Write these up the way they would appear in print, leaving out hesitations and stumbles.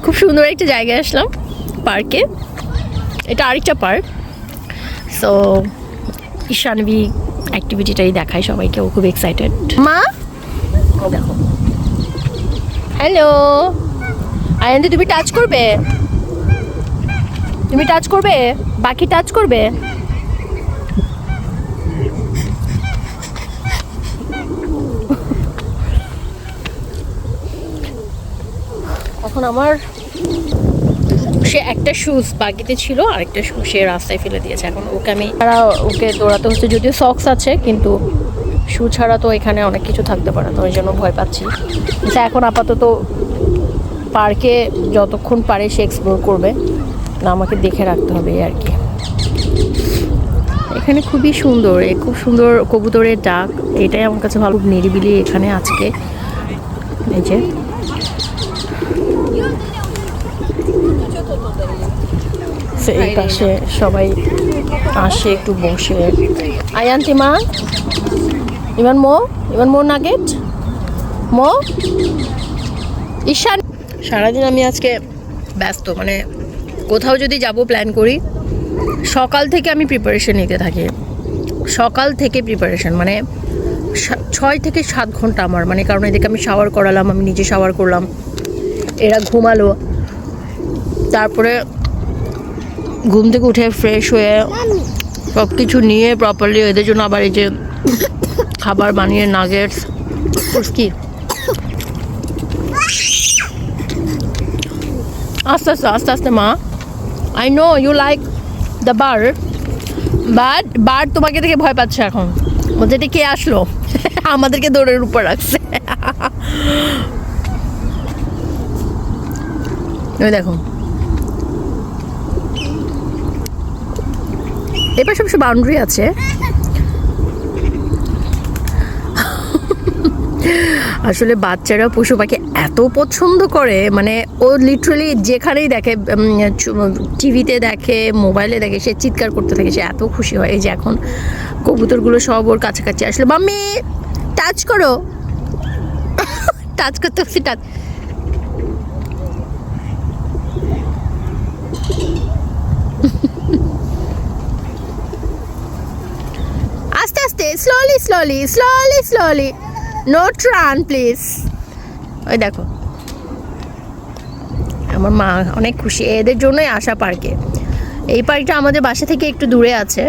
খুব সুন্দর একটা জায়গায় আসলাম, পার্কে। এটা আরেকটা পার্ক। সো ঈশানবী অ্যাক্টিভিটিটাই দেখায় সবাইকে, ও খুব এক্সাইটেড। মা দেখো, হ্যালো আয়ান্দি, তুমি টাচ করবে? তুমি টাচ করবে? বাকি টাচ করবে? এখন আমার সে একটা শুজ বাকিতে ছিল, আরেকটা শু সে রাস্তায় ফেলে দিয়েছে। এখন ওকে দৌড়াতে হচ্ছে, যদিও সক্স আছে, কিন্তু শু ছাড়া তো এখানে অনেক কিছু থাকতে পারে, তো ওই জন্য ভয় পাচ্ছি। আচ্ছা, এখন আপাতত পার্কে যতক্ষণ পারে সে এক্সপ্লোর করবে, না আমাকে দেখে রাখতে হবে আর কি। এখানে খুবই সুন্দর, খুব সুন্দর কবুতরের ডাক, এটাই আমার কাছে ভালো। নিরিবিলি এখানে আজকে। এই যে এই পাশে সবাই আসে একটু বসে। আয়ান্তি মা, ইমান মো নাগেট মো ঈশান। সারাদিন আমি আজকে ব্যস্ত, মানে কোথাও যদি যাব প্ল্যান করি, সকাল থেকে আমি প্রিপারেশন নিতে থাকি। সকাল থেকে প্রিপারেশন মানে 6 থেকে 7 ঘন্টা আমার, মানে কারণ এদিকে আমি শাওয়ার করালাম, আমি নিজে শাওয়ার করলাম, এরা ঘুমালো, তারপরে ঘুম থেকে উঠে ফ্রেশ হয়ে সব কিছু নিয়ে প্রপারলি এদের জন্য আবার এই যে খাবার বানিয়ে নাগেটস কি আস্তে আস্তে আস্তে আস্তে মা, I know you like the bird তোমাকে দেখে ভয় পাচ্ছে এখন, বলছে এটা কে আসলো আমাদেরকে দৌড়ের উপর রাখছে। ওই দেখো এবার সব বাউন্ডারি আছে। আসলে বাচ্চারা পশু পাখি এত পছন্দ করে, মানে ও লিটারালি যেখানেই দেখে, টিভিতে দেখে, মোবাইলে দেখে, সে চিৎকার করতে থাকে, সে এত খুশি হয়। এই যে এখন কবুতরগুলো সব ওর কাছাকাছি আসলে, মাম্মি টাচ করো, টাচ করতে হচ্ছে, টাচ। আস্তে আস্তে, slowly slowly slowly slowly, note run please. ওই দেখো আমার মা অনেক খুশি, এদের জন্যই আসা পার্কে। এই পার্কটা আমাদের বাসা থেকে একটু দূরে আছে।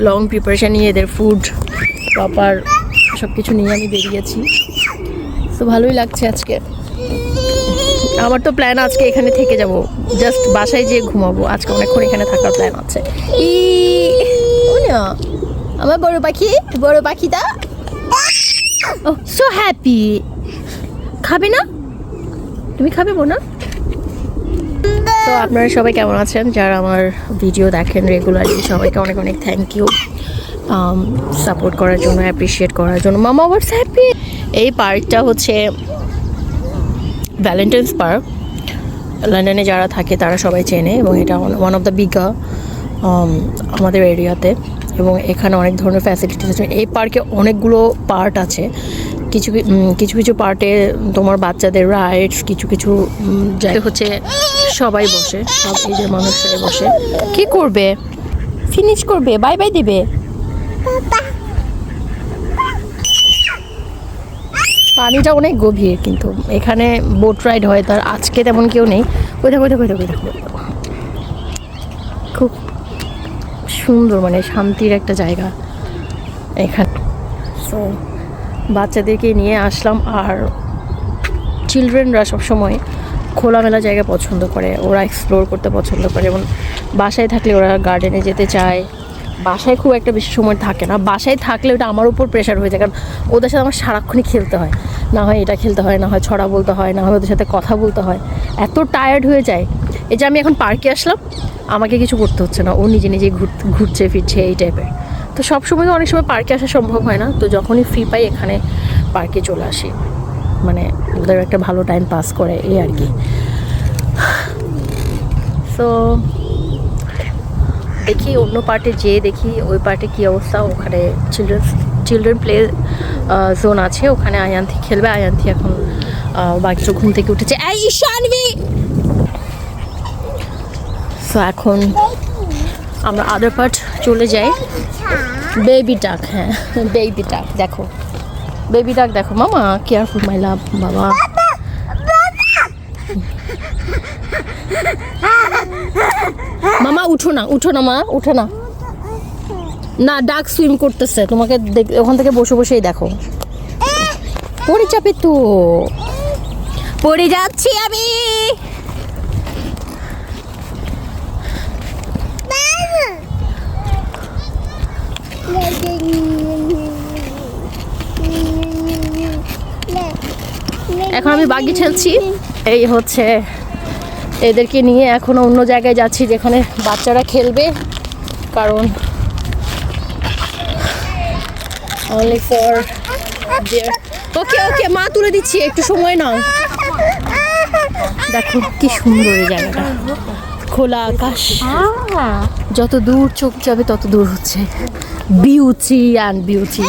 লং প্রিপারেশন নিয়ে এদের ফুড প্রপার সব কিছু নিয়ে আমি বেরিয়েছি, তো ভালোই লাগছে আজকে। আমার তো প্ল্যান আজকে এখানে থেকে যাব, জাস্ট বাসায় যেয়ে ঘুমাবো, আজকে অনেকক্ষণ এখানে থাকার প্ল্যান আছে। আমার বড় পাখিটা সো হ্যাপি। খাবে না? তুমি খাবে বোনা? তো আপনারা সবাই কেমন আছেন? যারা আমার ভিডিও দেখেন রেগুলারলি, সবাইকে অনেক অনেক থ্যাংক ইউ সাপোর্ট করার জন্য, অ্যাপ্রিসিয়েট করার জন্য। মামা ওয়াটস হ্যাপি। এই পার্কটা হচ্ছে ভ্যালেন্টাইন্স পার্ক, লন্ডনে যারা থাকে তারা সবাই চেনে, এবং এটা ওয়ান অফ দ্য বিগা আমাদের এরিয়াতে, এবং এখানে অনেক ধরনের ফ্যাসিলিটিস আছে। এই পার্কে অনেকগুলো পার্ট আছে, কিছু কিছু পার্টে তোমার বাচ্চাদের রাইডস, কিছু জায়গায় হচ্ছে সবাই বসে, সব এই যে মানুষরাই বসে। কি করবে? ফিনিশ করবে, বাই বাই দেবে। পানিটা অনেক গভীর, কিন্তু এখানে বোট রাইড হয়, তার আজকে তেমন কেউ নেই। খুব সুন্দর, মানে শান্তির একটা জায়গা এখানে। সো বাচ্চাদেরকে নিয়ে আসলাম, আর চিলড্রেনরা সবসময় খোলামেলা জায়গা পছন্দ করে, ওরা এক্সপ্লোর করতে পছন্দ করে, এবং বাসায় থাকলে ওরা গার্ডেনে যেতে চায়। বাসায় খুব একটা বেশি সময় থাকে না, বাসায় থাকলে ওটা আমার উপর প্রেশার হয়ে যায়, কারণ ওদের সাথে আমার সারাক্ষণই খেলতে হয়, না হয় এটা খেলতে হয়, না হয় ছড়া বলতে হয়, না হয় ওদের সাথে কথা বলতে হয়, এত টায়ার্ড হয়ে যায়। এই যে আমি এখন পার্কে আসলাম, আমাকে কিছু করতে হচ্ছে না, ও নিজে নিজেই ঘুরছে ফিরছে এই টাইপের। তো সব সময় তো অনেক সময় পার্কে আসা সম্ভব হয় না, তো যখনই ফ্রি পাই এখানে পার্কে চলে আসি, মানে ওদের একটা ভালো টাইম পাস করে এই আর কি। সো দেখি অন্য পার্টে যেয়ে দেখি ওই পার্টে কী অবস্থা। ওখানে চিলড্রেন প্লে জোন আছে, ওখানে আয়ান্তি খেলবে। আয়ান্তি এখন বাচ্চা ঘুম থেকে উঠেছে। এই ঈশানভি, তো এখন আমরা আদার পার্ট চলে যাই। বেবি ডাক, হ্যাঁ বেবি ডাক দেখো, বেবি ডাক দেখো। মামা কেয়ারফুল মাই লাভ। বাবা মামা উঠো না, উঠো না মা, উঠো না। না ডাক সুইম করতেছে, তোমাকে ওখান থেকে বসে বসেই দেখো। পড়ে যাবে তো, পড়ে যাচ্ছি আমি। এখন আমি বাগি ছেলছি, এই হচ্ছে এদেরকে নিয়ে এখনো অন্য জায়গায় যাচ্ছি যেখানে বাচ্চারা খেলবে, কারণ only for their... ওকে ওকে মা তুলে দিচ্ছি, একটু সময় নাও। দেখো কি সুন্দর এই জায়গাটা, খোলা আকাশ, যত দূর চোখ যাবে তত দূর হচ্ছে বিউটি অ্যান্ড বিউটি।